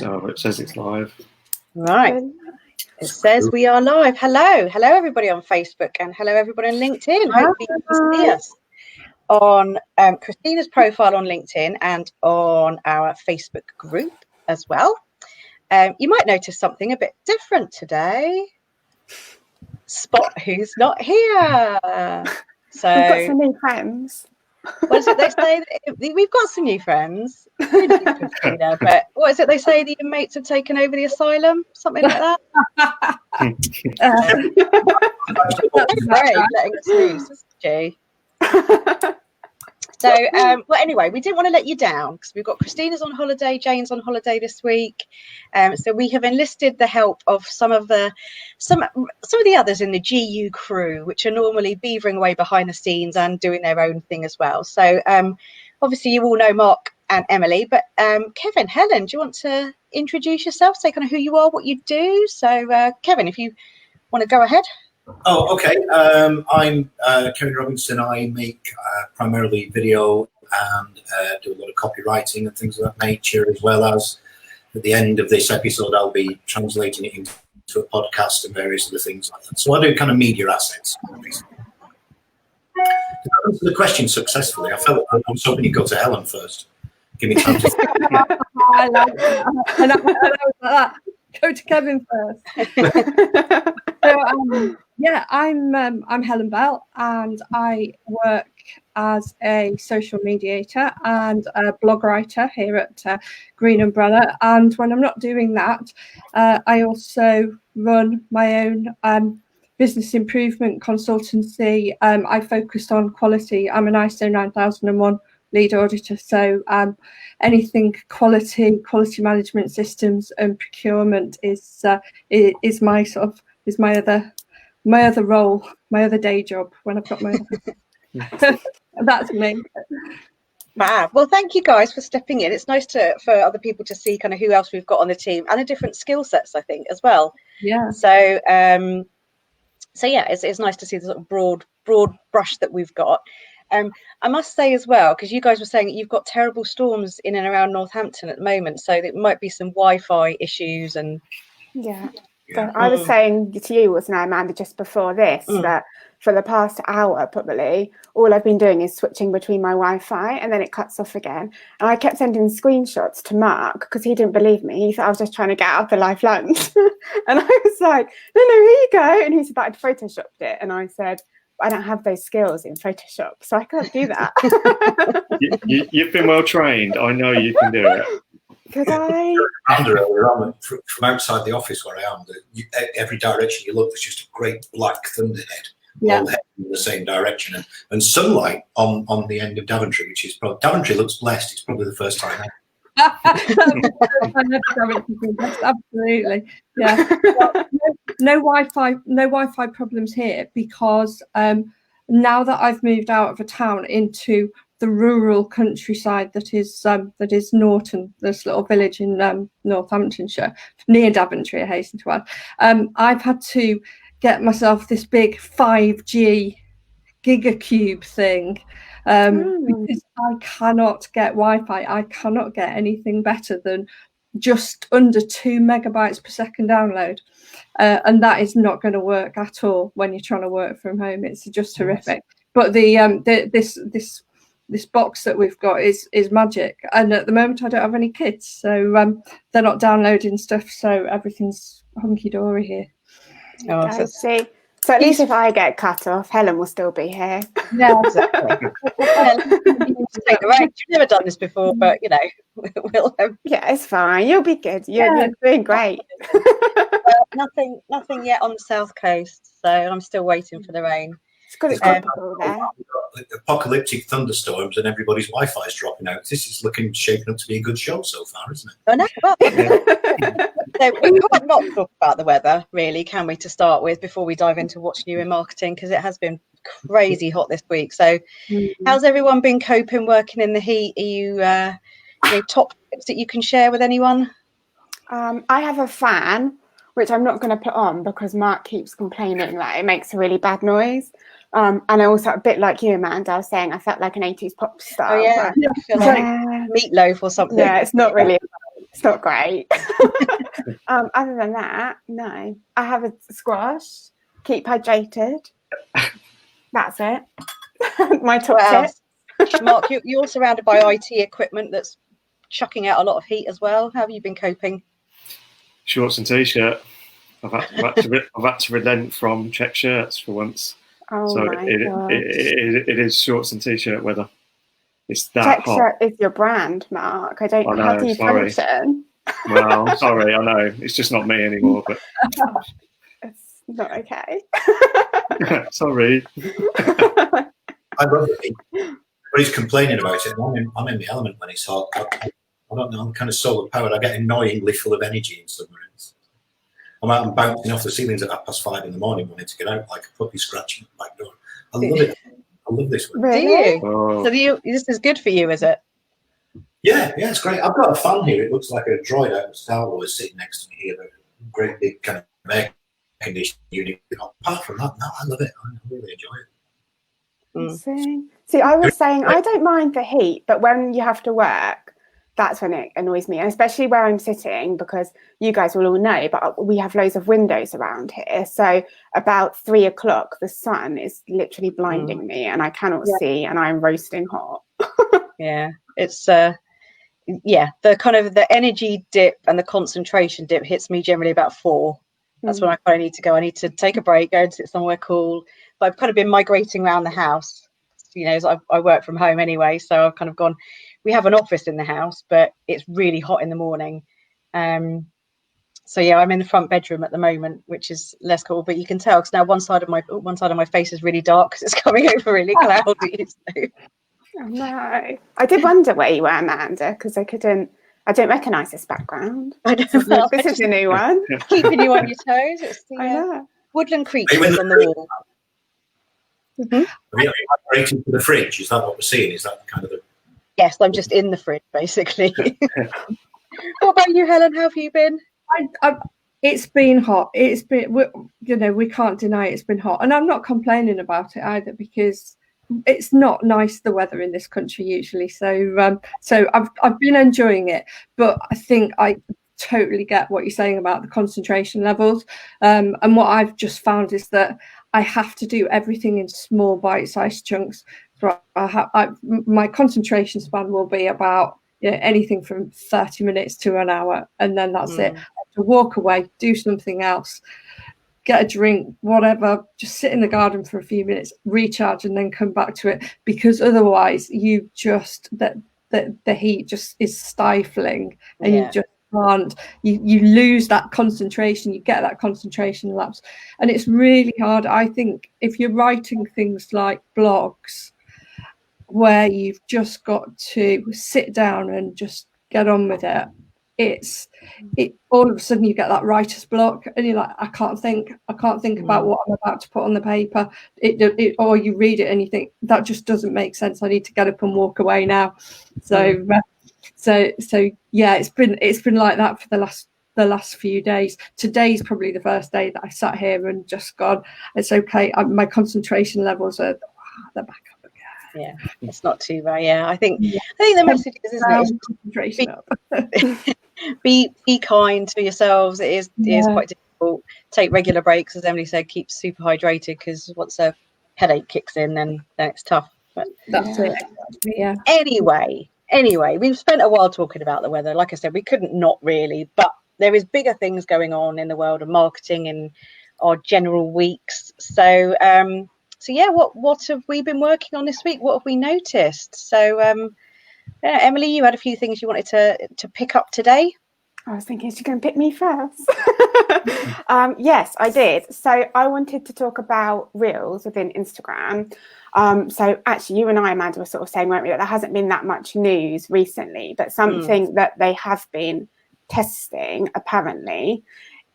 So it says it's live. Right. It says we are live. Hello everybody on Facebook, and hello everybody on LinkedIn. Hopefully you can see us on Christina's profile on LinkedIn and on our Facebook group as well. You might notice something a bit different today. Spot who's not here. So we've got some new friends. What is it they say? We've got some new friends. Christina, but what is it they say? The inmates have taken over the asylum? Something like that? Letting us loose, isn't she? So, well, anyway, we didn't want to let you down because we've got Christina's on holiday, Jane's on holiday this week. So we have enlisted the help of some of the others in the GU crew, which are normally beavering away behind the scenes and doing their own thing as well. So obviously you all know Mark and Emily, but Kevin, Helen, do you want to introduce yourself, say kind of who you are, what you do? So Kevin, if you want to go ahead. Oh, okay. I'm Kevin Robinson. I make primarily video and do a lot of copywriting and things of that nature, as well as at the end of this episode, I'll be translating it into a podcast and various other things like that. So I do kind of media assets. To answer the question successfully, I was hoping you'd go to Helen first. Give me time to I like that. Go to Kevin first. So, yeah, I'm Helen Bell, and I work as a social mediator and a blog writer here at Green Umbrella. And when I'm not doing that, I also run my own business improvement consultancy. I focus on quality. I'm an ISO 9001 lead auditor, so anything quality management systems and procurement is my other role, my other day job when I've got my that's me. Wow. Well, thank you guys for stepping in. It's nice for other people to see kind of who else we've got on the team and the different skill sets, I think, as well. Yeah. So yeah, it's nice to see the sort of broad brush that we've got. I must say as well, because you guys were saying that you've got terrible storms in and around Northampton at the moment, so there might be some Wi-Fi issues and. Yeah. So I was saying to you, wasn't I, Amanda, just before this, that for the past hour, probably, all I've been doing is switching between my Wi-Fi and then it cuts off again. And I kept sending screenshots to Mark because he didn't believe me. He thought I was just trying to get out of the live lunch. And I was like, no, here you go. And he said that I'd photoshopped it. And I said, I don't have those skills in Photoshop, so I can't do that. You've been well trained. I know you can do it. Could I? From outside the office where I am, every direction you look, there's just a great black thunderhead, all heading in the same direction, and sunlight on the end of Daventry, which is probably Daventry looks blessed. It's probably the first time. Absolutely, yeah. Well, no Wi-Fi problems here because now that I've moved out of a town into the rural countryside that is Norton, this little village in Northamptonshire, near Daventry, I hasten to add. I've had to get myself this big 5G gigacube thing because I cannot get Wi-Fi. I cannot get anything better than just under 2 megabytes per second download, and that is not going to work at all when you're trying to work from home. It's just horrific. But this box that we've got is magic, and at the moment I don't have any kids, so they're not downloading stuff, so everything's hunky-dory here. I see. So at least if I get cut off, Helen will still be here. Yeah, exactly. Take the range. You've never done this before, but you know, we'll. Yeah, it's fine. You'll be good. You're doing great. Nothing yet on the south coast, so I'm still waiting for the rain. It's good. It's tropical there. Apocalyptic thunderstorms and everybody's Wi-Fi is dropping out. This is shaping up to be a good show so far, isn't it? I know. So we can't not talk about the weather, really, can we? To start with, before we dive into what's new in marketing, because it has been crazy hot this week. So, how's everyone been coping, working in the heat? Are you top tips that you can share with anyone? I have a fan, which I'm not going to put on because Mark keeps complaining that it makes a really bad noise. And I also, a bit like you, Amanda, I was saying I felt like an 80s pop star. Oh, yeah. I feel like Meatloaf or something. Yeah, it's not really. It's not great. Other than that, no. I have a squash. Keep hydrated. That's it. My top tip. Mark, you're surrounded by IT equipment that's chucking out a lot of heat as well. How have you been coping? Shorts and t-shirt. I've had to relent from check shirts for once. Oh so my God. It is shorts and t-shirt weather. It's that Check hot. shirt is your brand, Mark. I don't know. How do you function? Well, sorry, I know. It's just not me anymore, but it's not okay. sorry. I love it. But he's complaining about it. I'm in the element when it's hot. I don't know. I'm kind of solar powered. I get annoyingly full of energy in submarines. I'm bouncing off the ceilings at 5:30 in the morning, wanting to get out like a puppy scratching at the back door. I love it. I love this one. Really? Do you? Oh. So this is good for you, is it? Yeah, it's great. I've got a fan here. It looks like a droid out of Star Wars sitting next to me here. A great big kind of air conditioning unit. Apart from that, no, I love it. I really enjoy it. See, I was saying I don't mind the heat, but when you have to work, that's when it annoys me, and especially where I'm sitting, because you guys will all know, but we have loads of windows around here. So about 3 o'clock, the sun is literally blinding me, and I cannot see, and I'm roasting hot. Yeah, it's the kind of the energy dip and the concentration dip hits me generally about 4. That's when I kind of need to go. I need to take a break, go and sit somewhere cool. But I've kind of been migrating around the house. You know, so I work from home anyway, so I've kind of gone. We have an office in the house, but it's really hot in the morning. So yeah, I'm in the front bedroom at the moment, which is less cool. But you can tell because now one side of my face is really dark because it's coming over really cloudy. So. Oh no! I did wonder where you were, Amanda, because I don't recognise this background. I don't This is a new one. Keeping you on your toes. It's the I know. woodland creatures on the wall. Have you migrated to the fridge? Is that what we're seeing? Is that kind of the... Yes, I'm just in the fridge, basically. What about you, Helen? How have you been? It's been hot. It's been, we can't deny it's been hot. And I'm not complaining about it either, because it's not nice, the weather in this country usually. So I've been enjoying it. But I think I totally get what you're saying about the concentration levels. And what I've just found is that I have to do everything in small bite-sized chunks. So my concentration span will be about anything from 30 minutes to an hour, and then that's it. I have to walk away, do something else, get a drink, whatever, just sit in the garden for a few minutes, recharge, and then come back to it, because otherwise you just the heat just is stifling, and you just can't, you lose that concentration, you get that concentration lapse, and it's really hard. I think if you're writing things like blogs where you've just got to sit down and just get on with it, all of a sudden you get that writer's block, and you're like, I can't think about what I'm about to put on the paper. Or you read it and you think, that just doesn't make sense, I need to get up and walk away now. So yeah, it's been like that for the last few days. Today's probably the first day that I sat here and just gone, it's okay, my concentration levels they're back up again. Yeah, it's not too bad. Yeah, I think the message is, isn't it? Be kind to yourselves. It is quite difficult. Take regular breaks, as Emily said. Keep super hydrated, because once a headache kicks in, then it's tough. But that's it. Yeah. Anyway, we've spent a while talking about the weather. Like I said, we couldn't not really, but there is bigger things going on in the world of marketing in our general weeks. So yeah, what have we been working on this week? What have we noticed? So Emily, you had a few things you wanted to pick up today. I was thinking she's going to pick me first. Yes, I did. So I wanted to talk about Reels within Instagram. So actually, you and I, Amanda, were sort of saying, weren't we, that there hasn't been that much news recently, but something that they have been testing, apparently,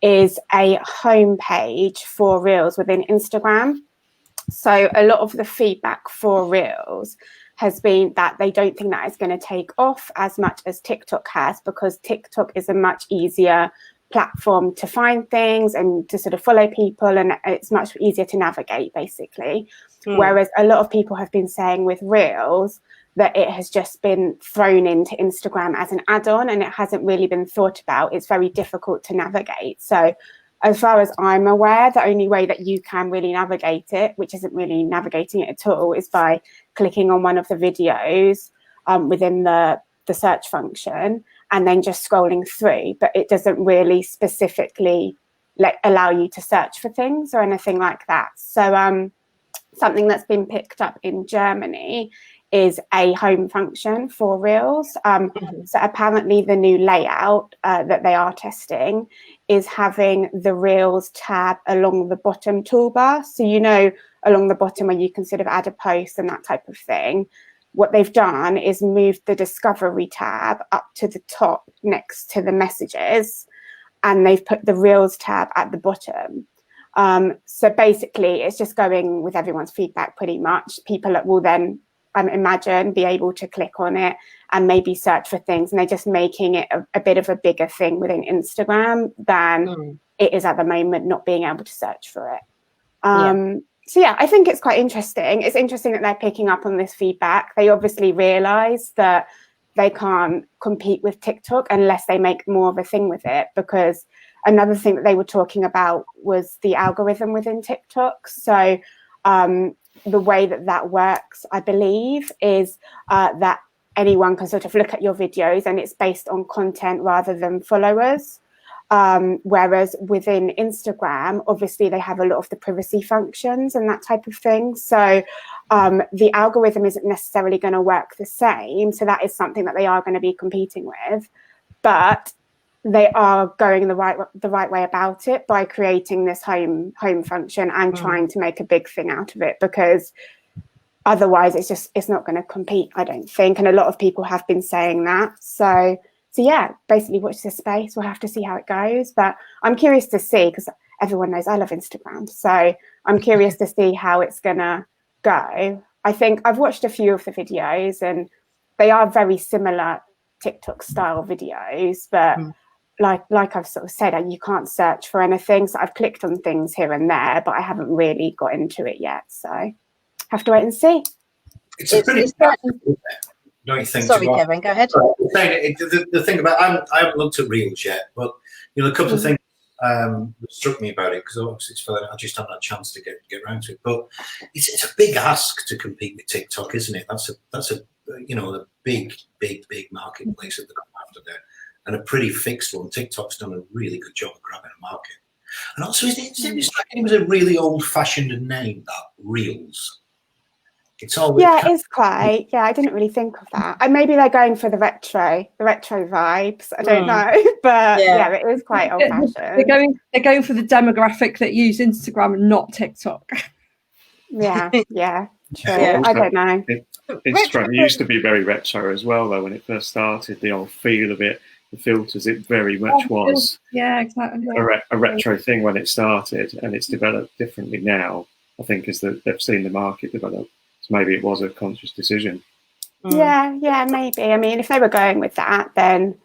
is a homepage for Reels within Instagram. So a lot of the feedback for Reels has been that they don't think that is going to take off as much as TikTok has, because TikTok is a much easier platform to find things and to sort of follow people, and it's much easier to navigate, basically. Whereas a lot of people have been saying with Reels that it has just been thrown into Instagram as an add-on, and it hasn't really been thought about. It's very difficult to navigate. So as far as I'm aware, the only way that you can really navigate it, which isn't really navigating it at all, is by clicking on one of the videos within the search function and then just scrolling through. But it doesn't really specifically allow you to search for things or anything like that. So something that's been picked up in Germany is a home function for Reels. So apparently the new layout that they are testing is having the Reels tab along the bottom toolbar. So, you know, along the bottom where you can sort of add a post and that type of thing. What they've done is moved the Discovery tab up to the top next to the messages, and they've put the Reels tab at the bottom. So basically, it's just going with everyone's feedback pretty much. People will then, imagine, be able to click on it and maybe search for things. And they're just making it a bit of a bigger thing within Instagram than it is at the moment, not being able to search for it. So yeah, I think it's quite interesting. It's interesting that they're picking up on this feedback. They obviously realise that they can't compete with TikTok unless they make more of a thing with it, because another thing that they were talking about was the algorithm within TikTok. So the way that works, I believe, is that anyone can sort of look at your videos and it's based on content rather than followers. Whereas within Instagram, obviously they have a lot of the privacy functions and that type of thing. So the algorithm isn't necessarily going to work the same. So that is something that they are going to be competing with. But they are going the right way about it by creating this home function and trying to make a big thing out of it, because otherwise it's not going to compete, I don't think. And a lot of people have been saying that. So yeah, basically watch this space. We'll have to see how it goes. But I'm curious to see, because everyone knows I love Instagram. So I'm curious to see how it's going to go. I think I've watched a few of the videos and they are very similar TikTok style videos, but like I've sort of said, you can't search for anything. So I've clicked on things here and there, but I haven't really got into it yet. So have to wait and see. It's a pretty don't you think? Sorry, Kevin, go ahead. The thing about, I haven't looked at Reels yet, but you know, a couple of things that struck me about it, because obviously it's fun. I just haven't had a chance to get around to it. But it's a big ask to compete with TikTok, isn't it? That's a you know, a big marketplace that they're going after there, and a pretty fixed one. TikTok's done a really good job of grabbing a market. And also, it was a really old-fashioned name, that Reels. It's always it's quite. Yeah, I didn't really think of that. And maybe they're going for the retro vibes. I don't know, but yeah, it is quite old-fashioned. They're going for the demographic that use Instagram and not TikTok. Yeah, true. Yeah, I don't know. Instagram used to be very retro as well, though. When it first started, the old feel of it, the filters, it very much was. Yeah, exactly. A retro thing when it started, and it's developed differently now. I think as they've seen the market develop. So maybe it was a conscious decision. Yeah, maybe. I mean, if they were going with that, then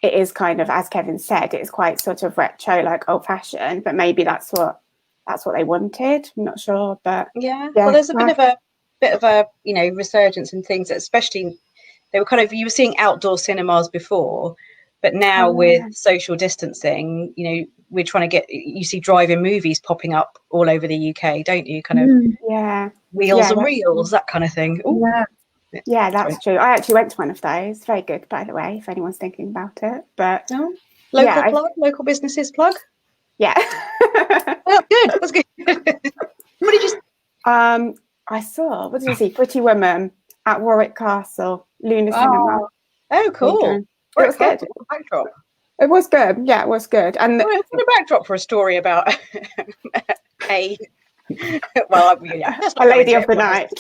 it is kind of, as Kevin said, it's quite sort of retro, like old-fashioned. But maybe that's what they wanted. I'm not sure, but yeah. Well, there's a bit of a you know, resurgence in things, especially you were seeing outdoor cinemas before, but now with social distancing, you know, we're trying to you see drive-in movies popping up all over the UK, don't you? Kind of Wheels and Reels, that kind of thing. Ooh. Yeah, that's true. I actually went to one of those. Very good, by the way, if anyone's thinking about it. But local businesses plug. Yeah. Oh, good. That's good. What did you? I saw. What did I see? Pretty Woman at Warwick Castle, Luna Cinema. Oh, cool. It was good. Backdrop. It was good. Yeah, it was good. And what a backdrop for a story about a lady of the night.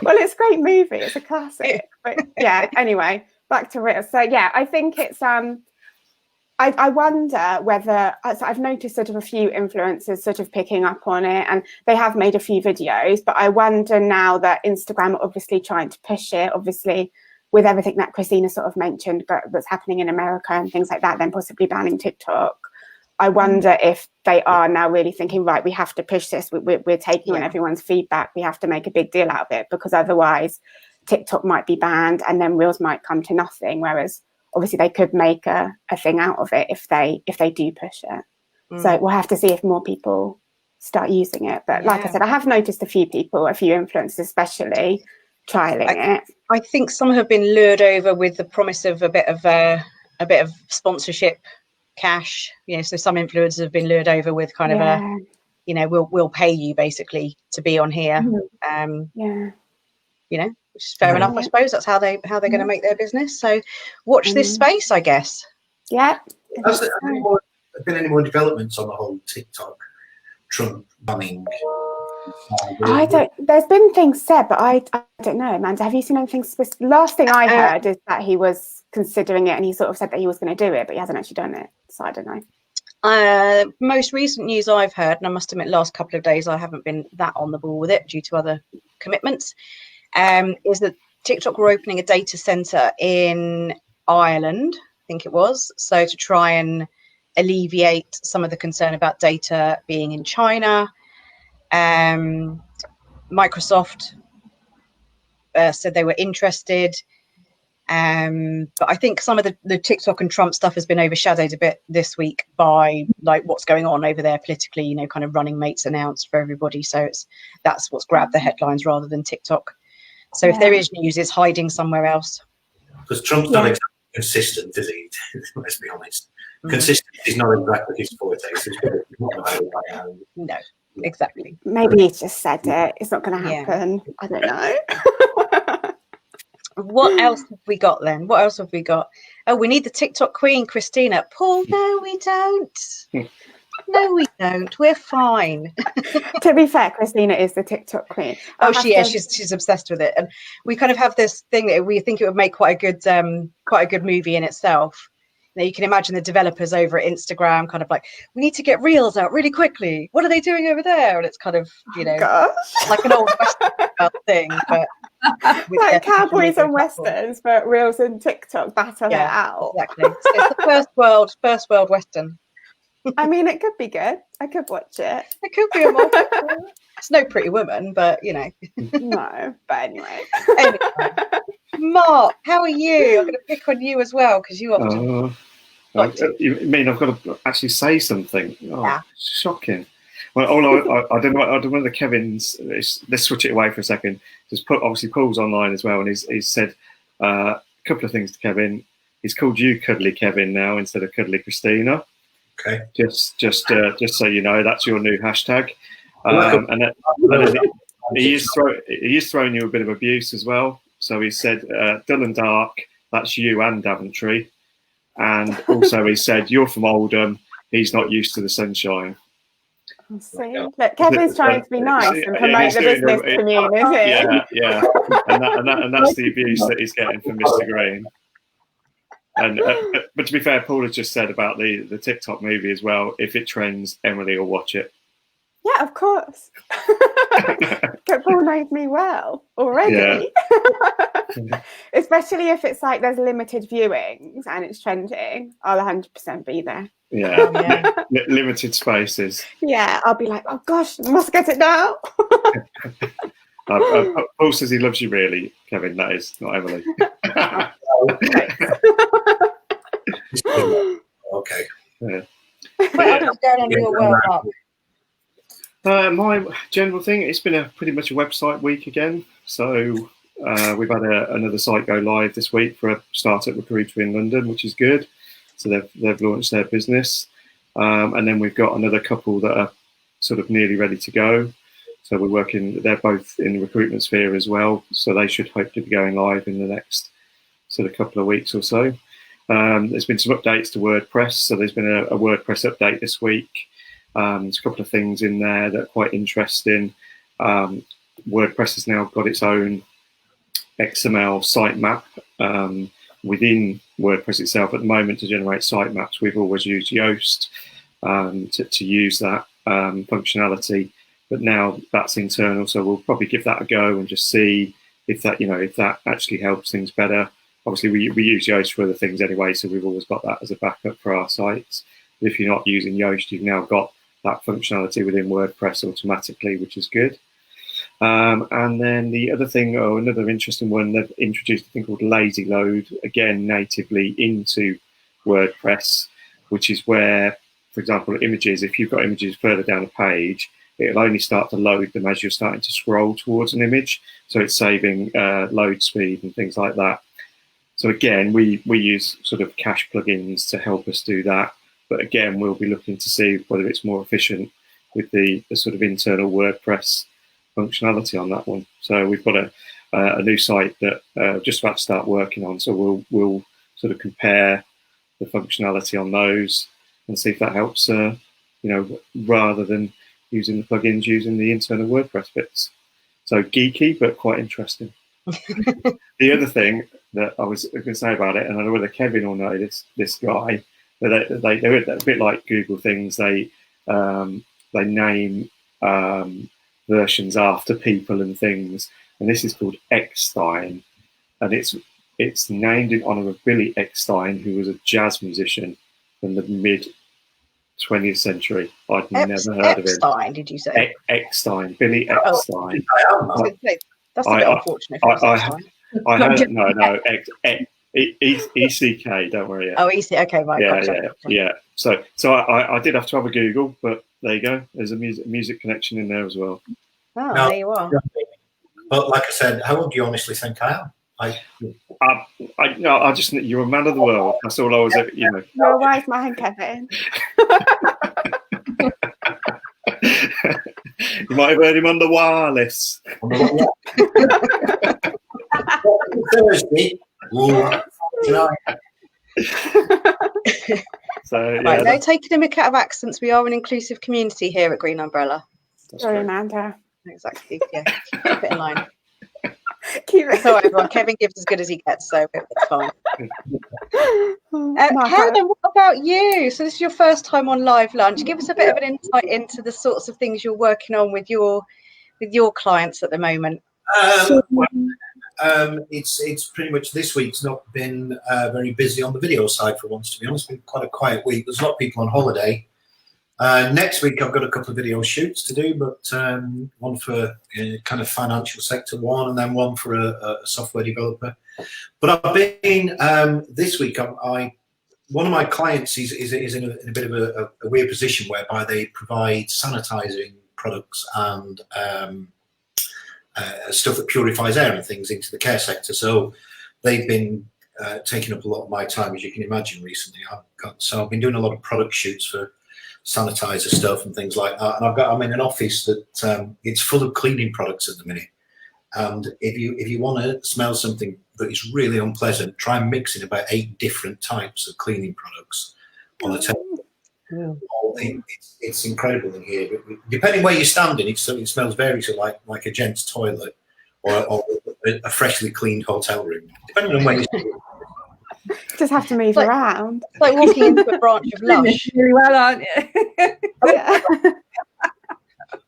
Well, it's a great movie. It's a classic. But yeah, anyway, back to it. So yeah, I think it's I wonder whether, so I've noticed sort of a few influencers sort of picking up on it, and they have made a few videos, but I wonder now that Instagram are obviously trying to push it, obviously with everything that Christina sort of mentioned that's happening in America and things like that, then possibly banning TikTok. I wonder if they are now really thinking, right, we have to push this. We're taking on everyone's feedback. We have to make a big deal out of it, because otherwise TikTok might be banned and then Reels might come to nothing. Whereas obviously they could make a thing out of it if they do push it. So we'll have to see if more people start using it. But like I said, I have noticed a few influencers especially trialing it. I think some have been lured over with the promise of a bit of sponsorship cash. So some influencers have been lured over with kind of we'll pay you basically to be on here. Which is fair enough, I suppose. That's how they're going to make their business. So watch this space, I guess. Yeah. Has there been any more developments on the whole TikTok Trump banning? There's been things said, but I don't know, Amanda. Have you seen anything specific? Last thing I heard is that he was considering it, and he sort of said that he was going to do it, but he hasn't actually done it. So I don't know. Most recent news I've heard, and I must admit, last couple of days I haven't been that on the ball with it due to other commitments, is that TikTok were opening a data center in Ireland, I think it was, so to try and alleviate some of the concern about data being in China. Microsoft said they were interested, but I think some of the TikTok and Trump stuff has been overshadowed a bit this week by like what's going on over there politically, kind of running mates announced for everybody, so that's what's grabbed the headlines rather than TikTok. So if there is news, it's hiding somewhere else. Because Trump's not exactly consistent, is he? Let's be honest. Consistency is not exactly his forte. No, exactly. Maybe he's just said it. It's not going to happen. I don't know. What else have we got then? What else have we got? Oh, we need the TikTok queen, Christina. Paul, no, we don't. No, we don't. We're fine. To be fair, Christina is the TikTok queen. She's obsessed with it, and we kind of have this thing that we think it would make quite a good movie in itself. You can imagine the developers over at Instagram kind of like, we need to get reels out really quickly. What are they doing over there? And it's kind of, like an old Western thing, but like cowboys and westerns, but reels and TikTok battle it out. Exactly. So it's the first world Western. I mean, it could be good. I could watch it. It could be a more. It's no Pretty Woman, but No, but anyway. Mark, how are you? I'm going to pick on you as well because you often. You mean I've got to actually say something? Oh, shocking. Well, I don't know. I don't know the Kevin's. Let's switch it away for a second. Obviously Paul's online as well, and he's said a couple of things to Kevin. He's called you Cuddly Kevin now instead of Cuddly Christina. Okay. Just so you know, that's your new hashtag. He is throwing you a bit of abuse as well. So he said, dull and dark, that's you and Daventry. And also he said, you're from Oldham, he's not used to the sunshine. See? Look, Kevin's trying to be nice and promote the business community. Yeah. And that's the abuse that he's getting from Mr. Green. And but to be fair, Paul has just said about the TikTok movie as well. If it trends, Emily will watch it. Yeah, of course. Paul knows me well already. Yeah. Especially if it's like there's limited viewings and it's trending, I'll 100% be there. Yeah. Limited spaces. Yeah, I'll be like, oh gosh, I must get it now. Paul says he loves you really, Kevin. That is not Emily. Okay. Yeah. What else is going on in your world, Mark? My general thing, it's been pretty much a website week again. So we've had another site go live this week for a startup recruiter in London, which is good. So they've launched their business. And then we've got another couple that are sort of nearly ready to go. So they're both in the recruitment sphere as well. So they should hopefully be going live in the next sort of couple of weeks or so. There's been some updates to WordPress. So there's been a WordPress update this week. There's a couple of things in there that are quite interesting. WordPress has now got its own XML sitemap within WordPress itself. At the moment, to generate sitemaps, we've always used Yoast to use that functionality. But now that's internal, so we'll probably give that a go and just see if that actually helps things better. Obviously, we use Yoast for other things anyway, so we've always got that as a backup for our sites. But if you're not using Yoast, you've now got that functionality within WordPress automatically, which is good. And then the other thing, another interesting one, they've introduced a thing called lazy load, again natively into WordPress, which is where, for example, images, if you've got images further down a page, it'll only start to load them as you're starting to scroll towards an image. So it's saving load speed and things like that. So again, we use sort of cache plugins to help us do that. But again, we'll be looking to see whether it's more efficient with the sort of internal WordPress functionality on that one. So we've got a new site that just about to start working on. So we'll sort of compare the functionality on those and see if that helps, rather than using the plugins, using the internal WordPress bits. So geeky, but quite interesting. The other thing that I was going to say about it, and I don't know whether Kevin will know this guy, but they're a bit like Google things. They name versions after people and things, and this is called Eckstein, and it's named in honor of Billy Eckstein, who was a jazz musician from the mid 20th century. I'd never heard of him. Eckstein, did you say? Eckstein, Billy Eckstein. That's a bit unfortunate. I had no ECK. Don't worry. Oh, ECK. Okay, right. Yeah. So I did have to have a Google, but there you go. There's a music connection in there as well. Oh, no, there you are. But like I said, how old do you honestly think I am? I just think you're a man of the world. That's all I was. You're a wise man, Kevin. You might have heard him on the wireless. Thursday. So yeah, right, no taking a mick out of accents. We are an inclusive community here at Green Umbrella. Sorry, Amanda. Exactly. Yeah, keep it in line. Keep it. So everyone, Kevin gives as good as he gets, so it's fine. Kevin, what about you? So this is your first time on Live Lunch. Give us a bit of an insight into the sorts of things you're working on with your clients at the moment. It's pretty much, this week's not been very busy on the video side for once, to be honest. It's been quite a quiet week. There's a lot of people on holiday. Next week I've got a couple of video shoots to do, but one for kind of financial sector one, and then one for a software developer. But I've been this week. One of my clients is in a bit of a weird position whereby they provide sanitizing products and stuff that purifies air and things into the care sector. So they've been taking up a lot of my time, as you can imagine, recently. I've been doing a lot of product shoots for sanitizer stuff and things like that. And I'm in an office that it's full of cleaning products at the minute. And if you want to smell something that is really unpleasant, try and mix in about 8 different types of cleaning products on a table. Yeah. It's incredible in here. Depending where you're standing, it smells very like a gent's toilet or a freshly cleaned hotel room. Depending on where you're standing. Just have to move around. It's like walking into a branch of Lush. Really well, aren't you? Yeah.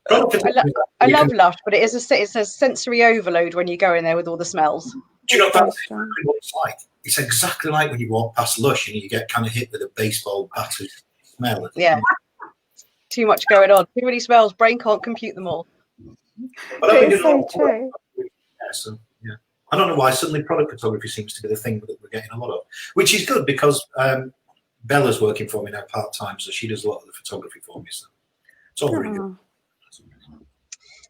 I love Lush, but it's a sensory overload when you go in there with all the smells. Do you know that's exactly what it's like? It's exactly like when you walk past Lush and you get kind of hit with a baseball battered smell. Yeah. Too much going on. Too many smells. Brain can't compute them all. It's so true. Yeah, I don't know why suddenly product photography seems to be the thing that we're getting a lot of, which is good because Bella's working for me now part-time, so she does a lot of the photography for me. So it's all very good.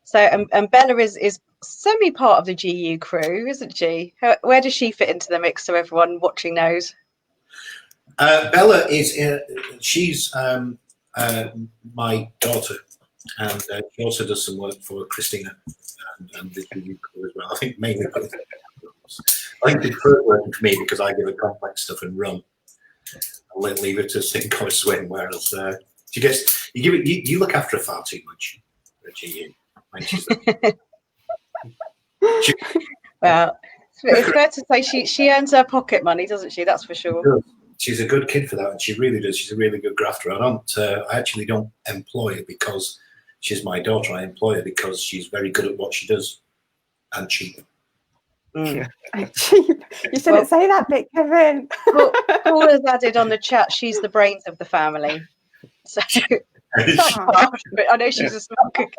So, and Bella is semi part of the GU crew, isn't she? Where does she fit into the mix so everyone watching knows? Bella she's my daughter, and she also does some work for Christina and the GU crew as well. I think mainly I think it's working for me because I give her complex stuff and run. I'll leave her to sink or swim, whereas you look after her far too much at GU. Well, it's fair to say she earns her pocket money, doesn't she? That's for sure. She's a good kid for that, and she really does. She's a really good grafter. I actually don't employ her because she's my daughter. I employ her because she's very good at what she does and cheap. Cheap. You shouldn't say that bit, Kevin. Paul has added on the chat, she's the brains of the family. So it's harsh, but I know she's a smart cook.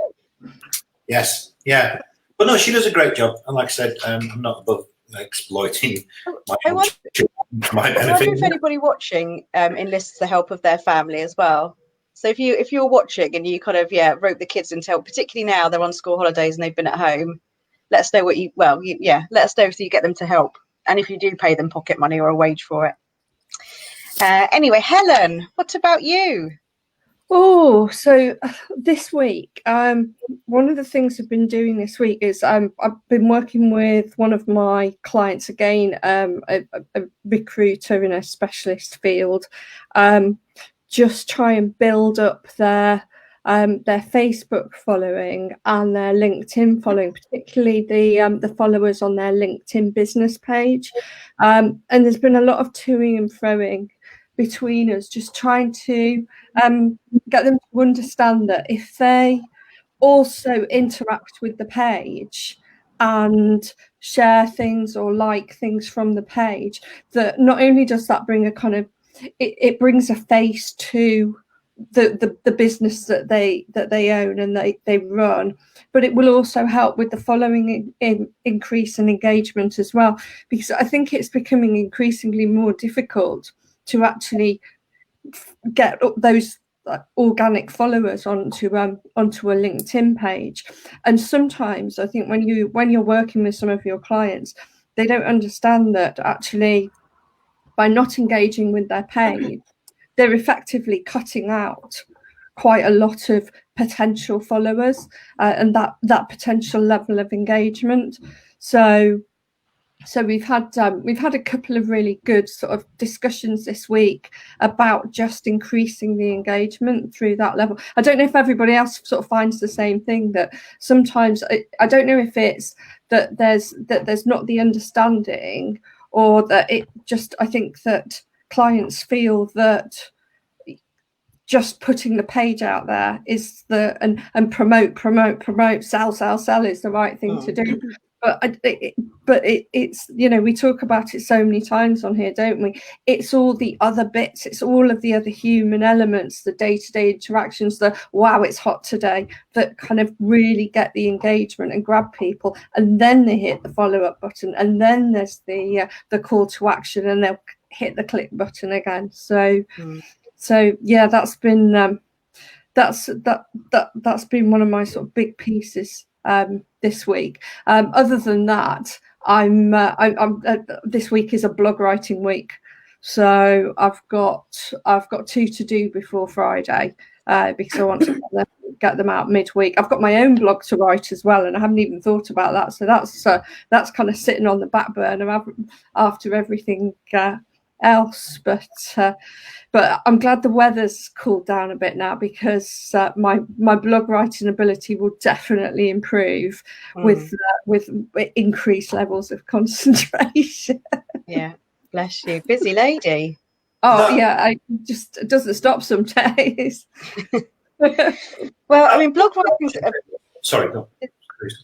Yes, yeah. But no, she does a great job. And like I said, I'm not above exploiting my benefit. I wonder if anybody watching enlists the help of their family as well. So if you're watching and you kind of rope the kids into help, particularly now they're on school holidays and they've been at home, let us know let us know so you get them to help, and if you do pay them pocket money or a wage for it. Anyway, Helen, what about you? Oh, so this week, one of the things I've been doing this week is I've been working with one of my clients again, a recruiter in a specialist field, just try and build up their Facebook following and their LinkedIn following, particularly the followers on their LinkedIn business page. And there's been a lot of toing and froing between us, just trying to get them to understand that if they also interact with the page and share things or like things from the page, that not only does that bring a kind of it brings a face to the business that they own and they run, but it will also help with the following increase in engagement as well, because I think it's becoming increasingly more difficult to actually get those organic followers onto a LinkedIn page. And sometimes I think when you're working with some of your clients, they don't understand that actually by not engaging with their page, they're effectively cutting out quite a lot of potential followers and that potential level of engagement. So we've had a couple of really good sort of discussions this week about just increasing the engagement through that level. I don't know if everybody else sort of finds the same thing, that sometimes I don't know if it's that there's not the understanding, or that it just, I think that clients feel that just putting the page out there is and promote, sell is the right thing to do. But it's, you know, we talk about it so many times on here, don't we? It's all the other bits, it's all of the other human elements, the day-to-day interactions, the wow, it's hot today, that kind of really get the engagement and grab people, and then they hit the follow-up button, and then there's the call to action, and they'll hit the click button again. So yeah, that's been that's been one of my sort of big pieces this week. Other than that, I'm this week is a blog writing week, so I've got 2 to do before Friday because I want to get them out midweek. I've got my own blog to write as well, and I haven't even thought about that. So that's kind of sitting on the back burner after everything else. But I'm glad the weather's cooled down a bit now, because my blog writing ability will definitely improve with increased levels of concentration. Yeah, bless you, busy lady. Oh yeah, it doesn't stop some days. Well, I mean, blog writing's sorry, go. I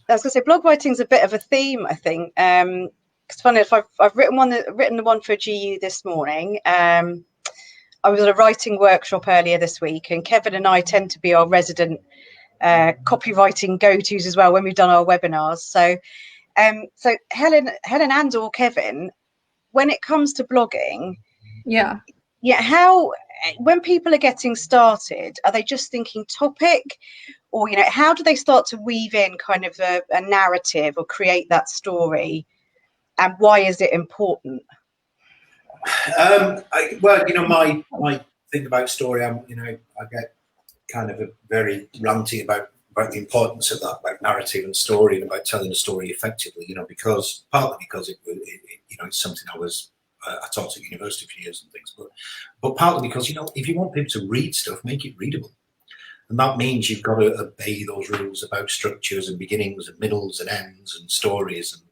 was going to say, blog writing's a bit of a theme, I think. It's funny if I've written the one for GU this morning. I was at a writing workshop earlier this week, and Kevin and I tend to be our resident copywriting go-tos as well when we've done our webinars. So Helen and or Kevin, when it comes to blogging, how, when people are getting started, are they just thinking topic, or, you know, how do they start to weave in kind of a narrative or create that story, and why is it important? Well, you know, my thing about story, I get kind of very ranty about the importance of that, about narrative and story, and about telling a story effectively. You know, partly because it you know, it's something I taught at university for years and things, but partly because, you know, if you want people to read stuff, make it readable, and that means you've got to obey those rules about structures and beginnings and middles and ends and stories, and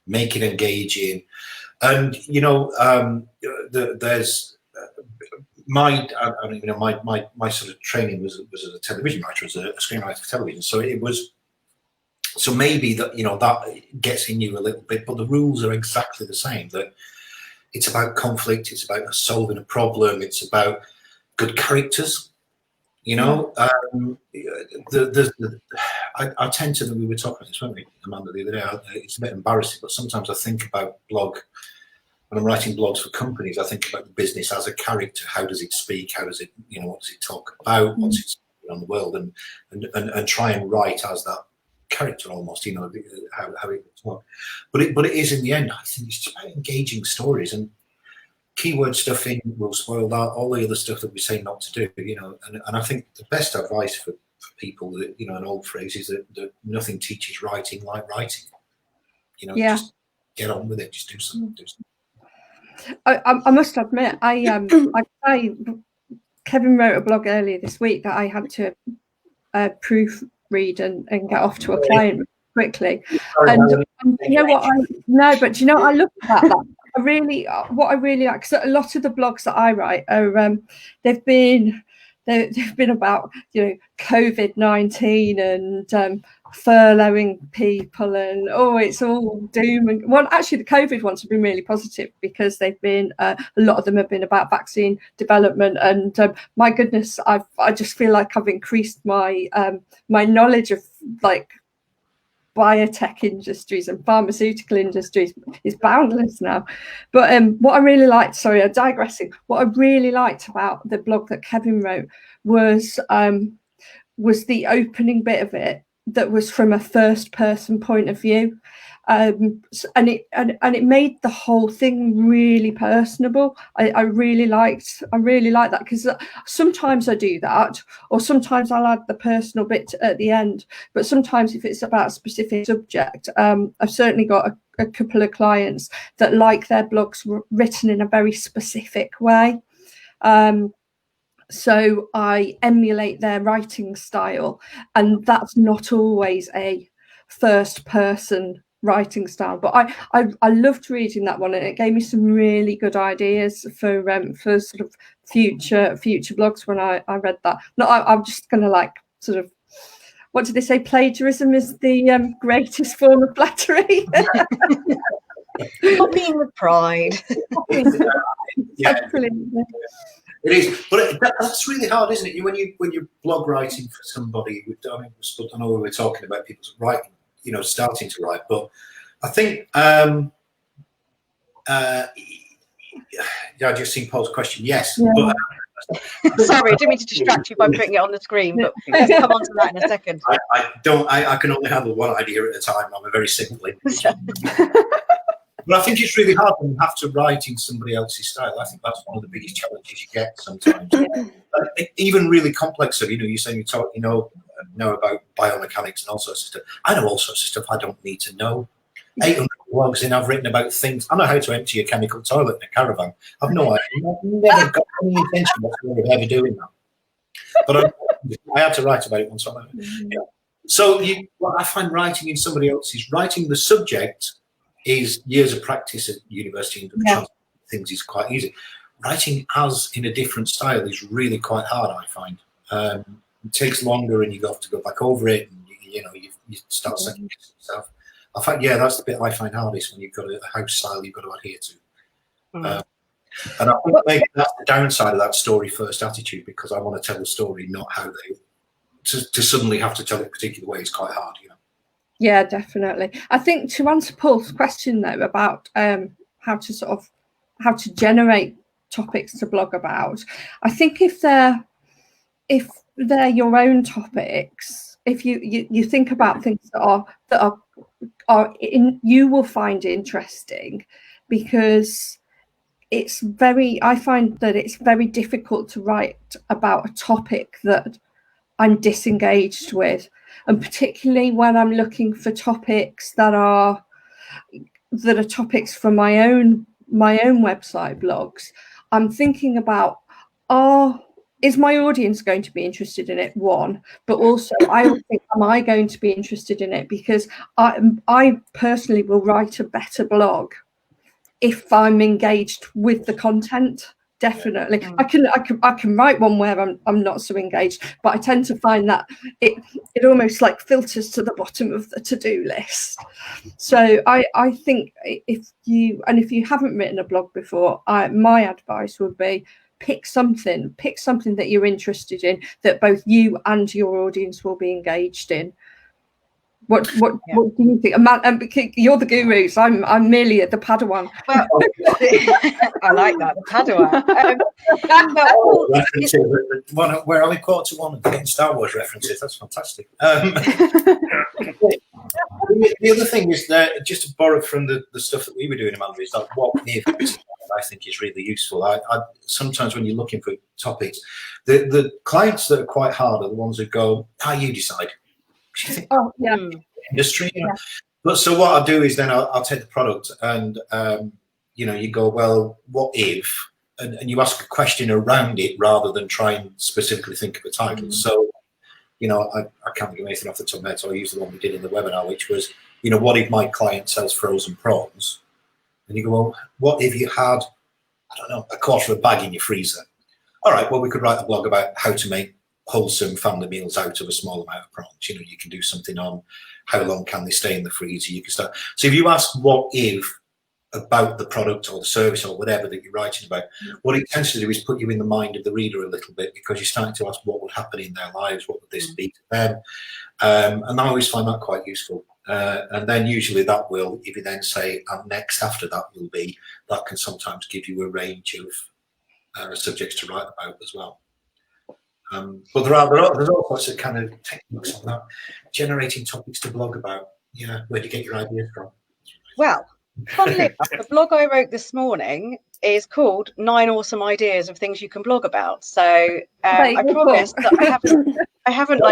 make it engaging. And, you know, there's my sort of training was as a television writer, as a screenwriter for television. So it was So maybe that, you know, that gets in you a little bit, but the rules are exactly the same. That it's about conflict, it's about solving a problem, it's about good characters. You know, I tend to, we were talking about this, weren't we, Amanda, the other day? It's a bit embarrassing, but sometimes I think about when I'm writing blogs for companies, I think about the business as a character. How does it speak? How does it, you know, what does it talk about? What's it speaking on the world? And try and write as that character almost, you know, how it talk. But it is, in the end, I think it's about engaging stories, and keyword stuffing will spoil that, all the other stuff that we say not to do, you know. And I think the best advice for people, that, you know, an old phrase is that nothing teaches writing like writing. You know, just get on with it, just do something. I must admit, Kevin wrote a blog earlier this week that I had to proofread and get off to a client quickly. And you know what? But you know, I look at that. What I really like, because a lot of the blogs that I write are they've been about, you know, COVID-19 and furloughing people, and it's all doom and actually the COVID ones have been really positive, because they've been a lot of them have been about vaccine development, and my goodness, I just feel like I've increased my my knowledge of like biotech industries and pharmaceutical industries is boundless now. But what I really liked, sorry, I'm digressing, what I really liked about the blog that Kevin wrote was the opening bit of it that was from a first person point of view, and it made the whole thing really personable. I really liked that, because sometimes I do that, or sometimes I'll add the personal bit at the end, but sometimes if it's about a specific subject, I've certainly got a couple of clients that like their blogs written in a very specific way. So I emulate their writing style, and that's not always a first person writing style, but I loved reading that one, and it gave me some really good ideas for sort of future blogs when I read that. I'm just gonna like sort of, what did they say, plagiarism is the greatest form of flattery. Copying with pride. Yeah. It is, but that's really hard, isn't it? When you're blog writing for somebody, I know we were talking about people writing, you know, starting to write, but I think I've just seen Paul's question. Yes, yeah. But, sorry, I didn't mean to distract you by putting it on the screen, but let's come on to that in a second. I can only handle one idea at a time. I'm a very simple individual. But I think it's really hard when you have to write in somebody else's style. I think that's one of the biggest challenges you get sometimes. Even really complex stuff. You know, you're saying you know about biomechanics and all sorts of stuff. I know all sorts of stuff I don't need to know. 800 blogs in, I've written about things. I know how to empty a chemical toilet in a caravan. I've no idea. I've never got any intention whatsoever of ever doing that. But I had to write about it once. Yeah. So what I find writing in somebody else's, writing the subject is years of practice at university, and things is quite easy. Writing as in a different style is really quite hard, I find. It takes longer, and you have to go back over it, and you start second guessing yourself. I find, that's the bit I find hardest, when you've got a house style you've got to adhere to. And I think maybe that's the downside of that story first attitude, because I want to tell the story, not how to suddenly have to tell it a particular way is quite hard, you know. Yeah, definitely. I think to answer Paul's question though about how to generate topics to blog about, I think if they're your own topics, if you think about things that are you will find interesting, because I find that it's very difficult to write about a topic that I'm disengaged with, and particularly when I'm looking for topics that are topics for my own website blogs. I'm thinking about, is my audience going to be interested in it? One, but also I would think, am I going to be interested in it? Because I personally will write a better blog if I'm engaged with the content Definitely. I can write one where I'm not so engaged, but I tend to find that it almost like filters to the bottom of the to-do list. So I think if you haven't written a blog before, my advice would be pick something that you're interested in, that both you and your audience will be engaged in. What do you think? You're the gurus. I'm merely the Padawan. Well, I like that, the Padawan. We're only quarter to one and getting Star Wars references. That's fantastic. The other thing is that, just to borrow from the stuff that we were doing, Amanda, is that what if I think is really useful. I sometimes when you're looking for topics, the clients that are quite hard are the ones that go, you decide. Oh yeah, industry. You know? But so what I'll do is then I'll take the product and you go, well, what if, and you ask a question around it rather than try and specifically think of a title. So I can't think of anything off the top of my head, so I use the one we did in the webinar, which was, what if my client sells frozen prawns? And you go, well, what if you had, I don't know, a quarter of a bag in your freezer? All right, well, we could write a blog about how to make wholesome family meals out of a small amount of prawns. You can do something on how long can they stay in the freezer. You can start. So if you ask what if about the product or the service or whatever that you're writing about, what it tends to do is put you in the mind of the reader a little bit, because you're starting to ask what would happen in their lives, what would this be to them, and I always find that quite useful. And then usually that will, if you then say, and next after that will be, that can sometimes give you a range of subjects to write about as well. But there's all sorts of kind of techniques on that, generating topics to blog about. Where do you get your ideas from? Well, funnily enough, the blog I wrote this morning is called 9 Awesome Ideas of Things You Can Blog About. So I promise that I haven't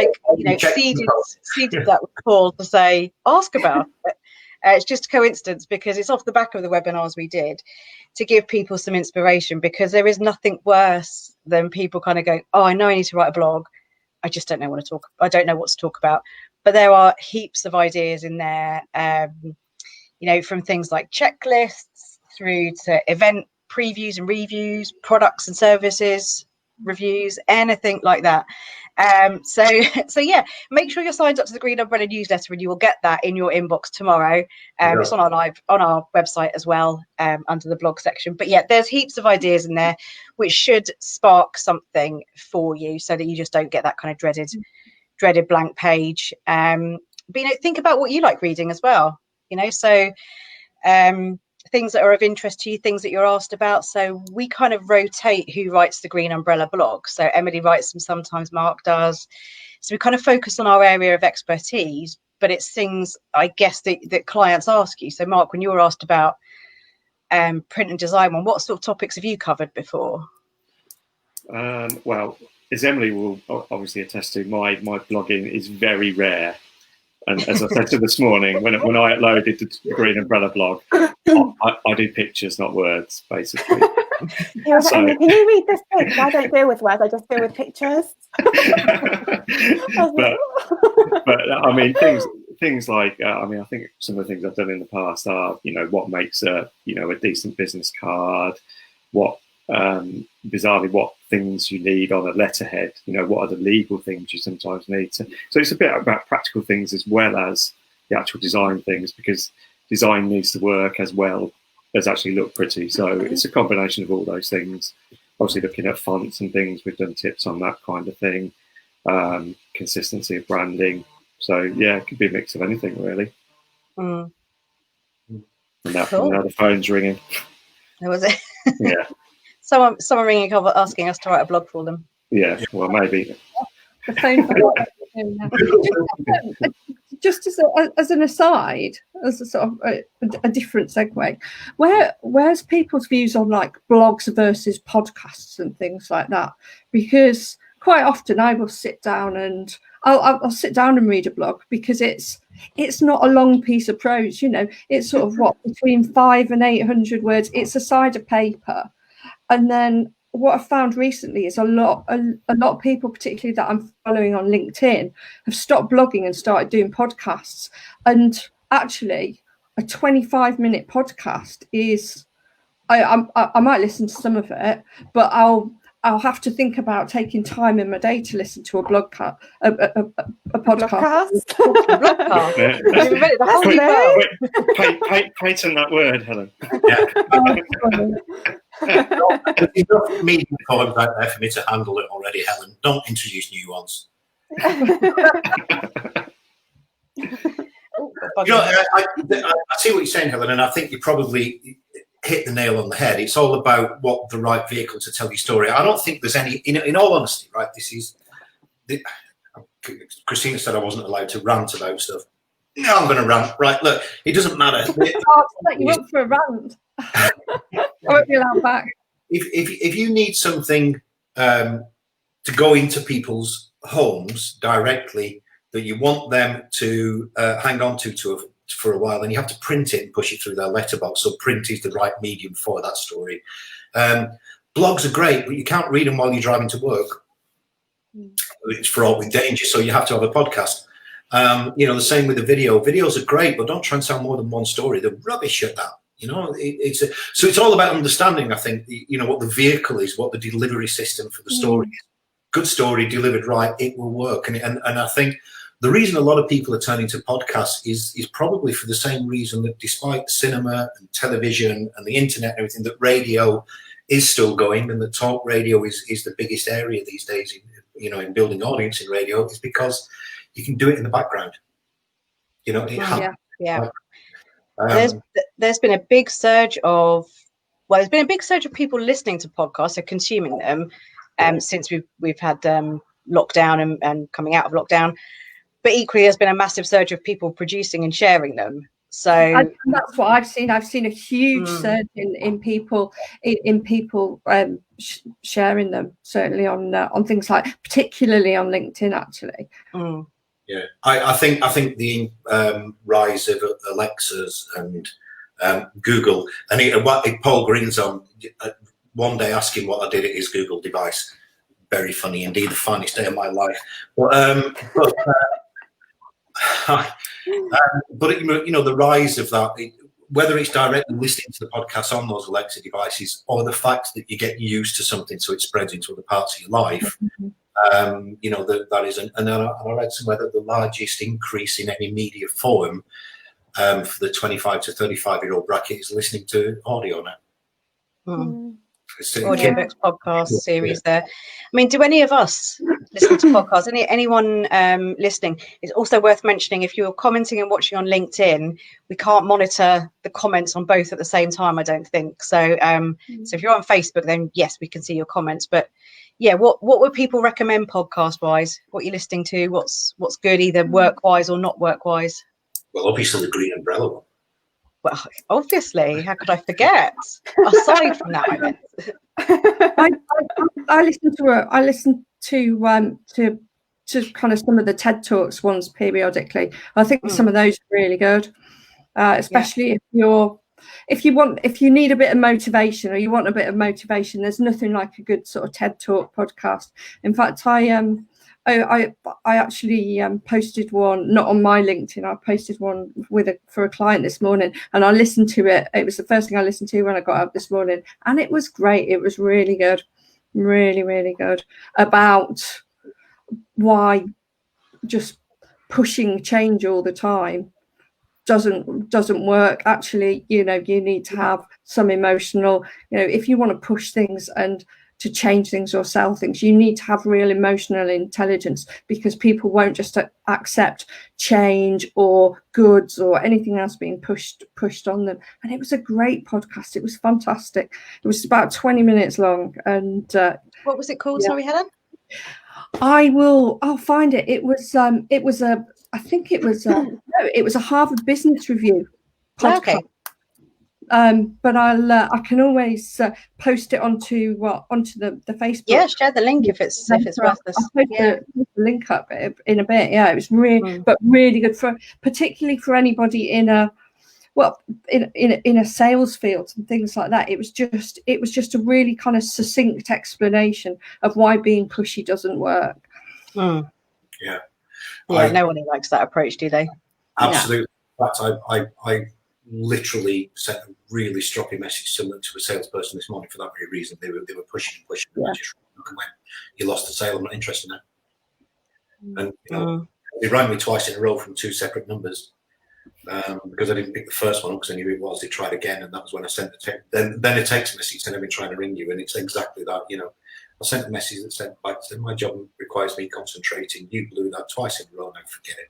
seeded that with Paul to say ask about it. It's just a coincidence, because it's off the back of the webinars we did to give people some inspiration, because there is nothing worse than people kind of going, I know I need to write a blog, I just don't know what to talk about. But there are heaps of ideas in there, from things like checklists through to event previews and reviews, products and services reviews, anything like that. So yeah, make sure you're signed up to the Green Umbrella newsletter, and you will get that in your inbox tomorrow. It's on our website as well, under the blog section. But yeah, there's heaps of ideas in there which should spark something for you, so that you just don't get that kind of dreaded blank page. But think about what you like reading as well. So things that are of interest to you, things that you're asked about. So we kind of rotate who writes the Green Umbrella blog. So Emily writes them sometimes, Mark does. So we kind of focus on our area of expertise, but it's things, I guess, that clients ask you. So Mark, when you were asked about print and design one, what sort of topics have you covered before? Well, as Emily will obviously attest to, my blogging is very rare. And as I said to this morning, when I uploaded the Green Umbrella blog, I do pictures, not words, basically. Can you read this page? I don't deal with words, I just deal with pictures. but I mean, things like, I think some of the things I've done in the past are, what makes a decent business card, bizarrely what things you need on a letterhead, what are the legal things you sometimes need. So it's a bit about practical things as well as the actual design things, because design needs to work as well as actually look pretty. So it's a combination of all those things. Obviously looking at fonts and things, we've done tips on that kind of thing, consistency of branding. So yeah, it could be a mix of anything really. And now the phone's ringing. That was it. Yeah. Someone ringing up asking us to write a blog for them. Yeah, well, maybe. The phone. Just as an aside, as a sort of a different segue, where's people's views on like blogs versus podcasts and things like that? Because quite often I will sit down and I'll sit down and read a blog, because it's not a long piece of prose. It's sort of between 500 and 800 words. It's a side of paper. And then what I've found recently is a lot of people, particularly that I'm following on LinkedIn, have stopped blogging and started doing podcasts. And actually, a 25-minute podcast is I might listen to some of it, but I'll have to think about taking time in my day to listen to a podcast. Patent that word, Helen. There's enough medium columns out there for me to handle it already, Helen. Don't introduce new ones. I see what you're saying, Helen, and I think you probably hit the nail on the head. It's all about what the right vehicle to tell your story. I don't think there's any, in all honesty, right? Christina said I wasn't allowed to rant about stuff. No, I'm going to rant. Right, look, it doesn't matter. I'll set you up for a rant. I won't be allowed back. If you need something to go into people's homes directly that you want them to hang on to for a while, then you have to print it and push it through their letterbox. So print is the right medium for that story. Blogs are great, but you can't read them while you're driving to work. It's fraught with danger, so you have to have a podcast. The same with the video. Videos are great, but don't try and tell more than one story. They're rubbish at that. So it's all about understanding, I think, what the vehicle is, what the delivery system for the story is. Good story delivered right, it will work. And I think the reason a lot of people are turning to podcasts is probably for the same reason that despite cinema and television and the internet and everything, that radio is still going, and the talk radio is the biggest area these days in building audience in radio, is because you can do it in the background. There's been a big surge of people listening to podcasts or consuming them since we've had lockdown and coming out of lockdown. But equally, there's been a massive surge of people producing and sharing them. So and that's what I've seen. I've seen a huge surge in people sharing them. Certainly on things like, particularly on LinkedIn, actually. Yeah, I think the rise of Alexas and Google, and Paul Green's on one day asking what I did at his Google device. Very funny indeed, the finest day of my life. But the rise of that, whether it's directly listening to the podcast on those Alexa devices, or the fact that you get used to something so it spreads into other parts of your life, that is. And I read somewhere that the largest increase in any media form for the 25 to 35-year-old bracket is listening to audio now. Audiobook's podcast series there. I mean, do any of us listen to podcasts? Anyone listening? It's also worth mentioning, if you're commenting and watching on LinkedIn, we can't monitor the comments on both at the same time, I don't think. So so if you're on Facebook, then yes, we can see your comments. But yeah, what would people recommend podcast wise? What you're listening to? What's good, either work wise or not work wise? Well, obviously the Green Umbrella one. Well, obviously, how could I forget? Aside from that, I meant. I listen to kind of some of the TED Talks ones periodically. I think some of those are really good, especially if you need a bit of motivation, or you want a bit of motivation. There's nothing like a good sort of TED Talk podcast. In fact, I actually posted one, not on my LinkedIn. I posted one for a client this morning, and I listened to it. It was the first thing I listened to when I got up this morning, and it was great. It was really good, really, really good, about why just pushing change all the time doesn't work. Actually, you need to have some emotional, if you want to push things and to change things or sell things, you need to have real emotional intelligence, because people won't just accept change or goods or anything else being pushed on them. And it was a great podcast. It was fantastic. It was about 20 minutes long. And what was it called? Sorry, Helen. I'll find it. It was a Harvard Business Review podcast. Okay. But I can always post it onto the Facebook. Yeah, share the link if it's worth this. I'll post the link up in a bit. Yeah, it was really good, particularly for anybody in a sales field and things like that. It was just a really kind of succinct explanation of why being pushy doesn't work. Yeah, no one likes that approach, do they? Absolutely. In fact, I literally sent a really stroppy message to a salesperson this morning for that very reason. They were pushing and pushing. And I just went, "You lost the sale. I'm not interested now." And they rang me twice in a row from 2 separate numbers because I didn't pick the first one up because I knew who it was. They tried again, and that was when I sent the text. Then a text message saying I've been trying to ring you, and it's exactly that. I sent a message that said, "My job requires me concentrating. You blew that twice in a row. Now forget it."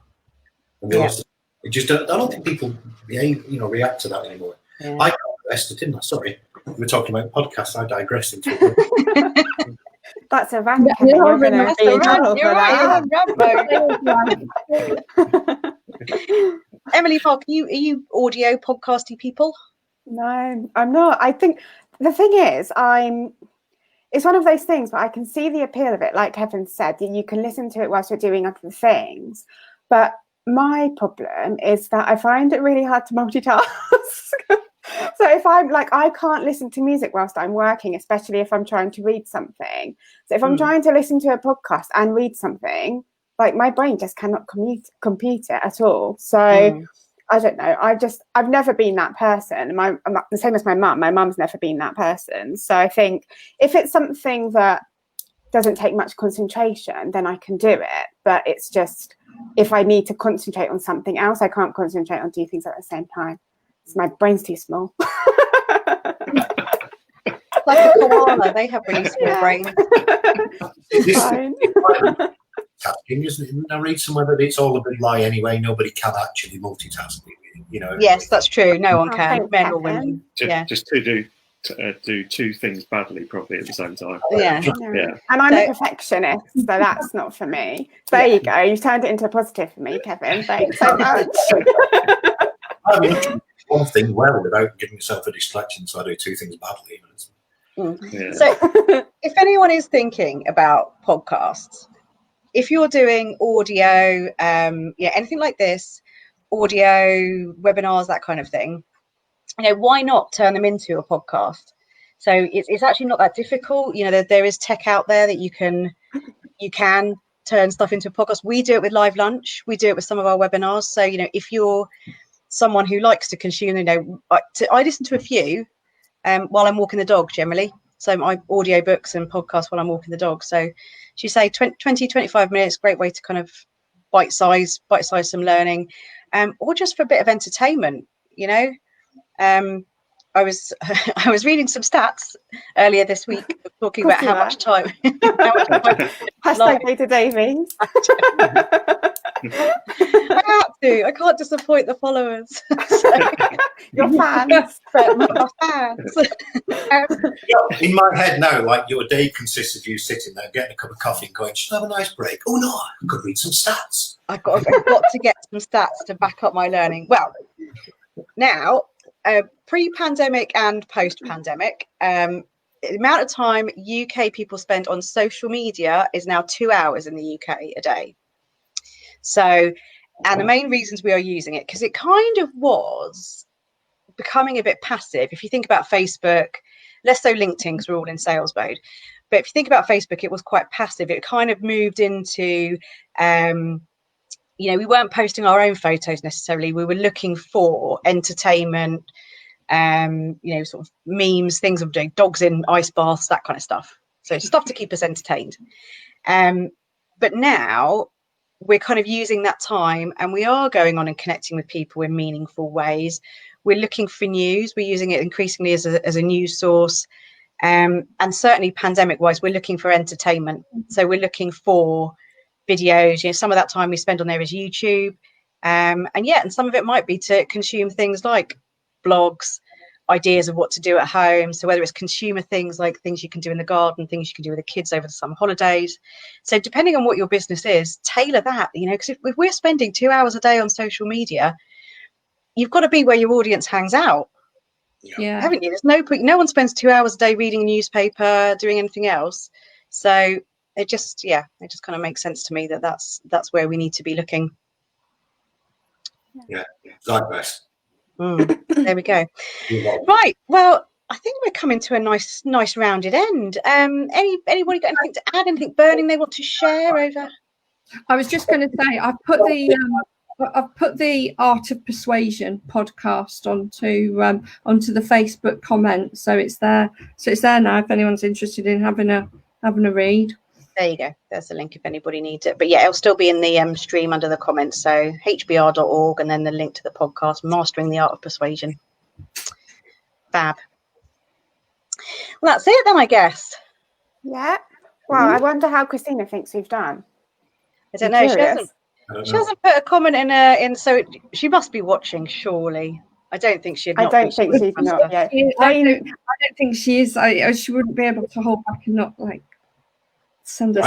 And they lost. I don't think people react to that anymore. Yeah. I digressed, didn't I? Sorry, we were talking about podcasts. I digressed into it. That's a rant. You're going to be in trouble for that. Emily Park, are you audio podcasty people? No, I'm not. I think the thing is, it's one of those things, but I can see the appeal of it. Like Kevin said, you can listen to it whilst you're doing other things. But my problem is that I find it really hard to multitask. So if I'm like, I can't listen to music whilst I'm working, especially if I'm trying to read something. So if I'm trying to listen to a podcast and read something, like my brain just cannot compute it at all. So I don't know. I've never been that person. I'm the same as my mum. My mum's never been that person. So I think if it's something that doesn't take much concentration, then I can do it. But it's just, if I need to concentrate on something else, I can't concentrate on 2 things at the same time. So my brain's too small. Like a koala, they have really small brains. I read somewhere that it's all a big lie anyway. Nobody can actually multitask. Yes, that's true. No one can, men or women. Just to do 2 things badly probably at the same time. Yeah. And I'm a perfectionist, so that's not for me. So there you go. You've turned it into a positive for me, Kevin. Thanks so much. I mean, one thing well without giving yourself a distraction, so I do 2 things badly. So if anyone is thinking about podcasts, if you're doing audio, anything like this, audio, webinars, that kind of thing, why not turn them into a podcast? So it's actually not that difficult. There is tech out there that you can turn stuff into a podcast. We do it with Live Lunch. We do it with some of our webinars. So, if you're someone who likes to consume, I listen to a few while I'm walking the dog generally. So my audio books and podcasts while I'm walking the dog. So she say 20, 25 minutes, great way to kind of bite-size some learning, or just for a bit of entertainment, I was reading some stats earlier this week talking about how much time. Hashtag Data Davies. I can't disappoint the followers. Your fans. My fans. In my head now, like your day consists of you sitting there getting a cup of coffee and going, "Should I have a nice break? Oh no, I could read some stats. I've got to get some stats to back up my learning." Well, now, pre-pandemic and post-pandemic, the amount of time UK people spend on social media is now 2 hours in the UK a day. So, and the main reasons we are using it, because it kind of was becoming a bit passive. If you think about Facebook, less so LinkedIn because we're all in sales mode, but if you think about Facebook, it was quite passive. It kind of moved into, we weren't posting our own photos necessarily. We were looking for entertainment, sort of memes, things of doing dogs in ice baths, that kind of stuff. So stuff to keep us entertained. But now we're kind of using that time and we are going on and connecting with people in meaningful ways. We're looking for news. We're using it increasingly as a news source. And certainly pandemic wise, we're looking for entertainment. So we're looking for videos. Some of that time we spend on there is YouTube. And some of it might be to consume things like blogs, ideas of what to do at home. So whether it's consumer things like things you can do in the garden, things you can do with the kids over the summer holidays. So depending on what your business is, tailor that, because if we're spending 2 hours a day on social media, you've got to be where your audience hangs out. Yeah. Haven't you? There's no point. No one spends 2 hours a day reading a newspaper, doing anything else. So it just kind of makes sense to me that that's where we need to be looking. Yeah, zeitgeist. There we go. Right. Well, I think we're coming to a nice rounded end. Anybody got anything to add? Anything burning they want to share over? I was just going to say, I've put I've put the Art of Persuasion podcast onto the Facebook comments, so it's there. So it's there now if anyone's interested in having a read. There you go. There's the link if anybody needs it. But yeah, it'll still be in the stream under the comments. So hbr.org and then the link to the podcast, Mastering the Art of Persuasion. Fab. Well, that's it then, I guess. Yeah. Well, I wonder how Christina thinks we've done. I don't know. She hasn't put a comment in, so she must be watching, surely. I don't think she'd. I don't think she's not yet. I don't think she is. She wouldn't be able to hold back and not like send us.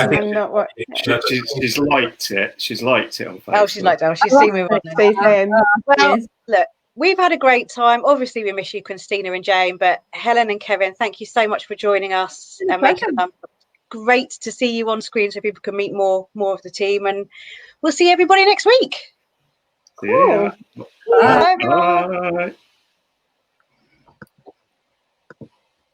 She's liked it. She's liked it on Facebook. Oh, she's liked it. Oh, she's seen me. Well, look, we've had a great time. Obviously, we miss you, Christina and Jane, but Helen and Kevin, thank you so much for joining us and making them. Great to see you on screen so people can meet more of the team, and we'll see everybody next week. Yeah. Bye, everyone. Bye.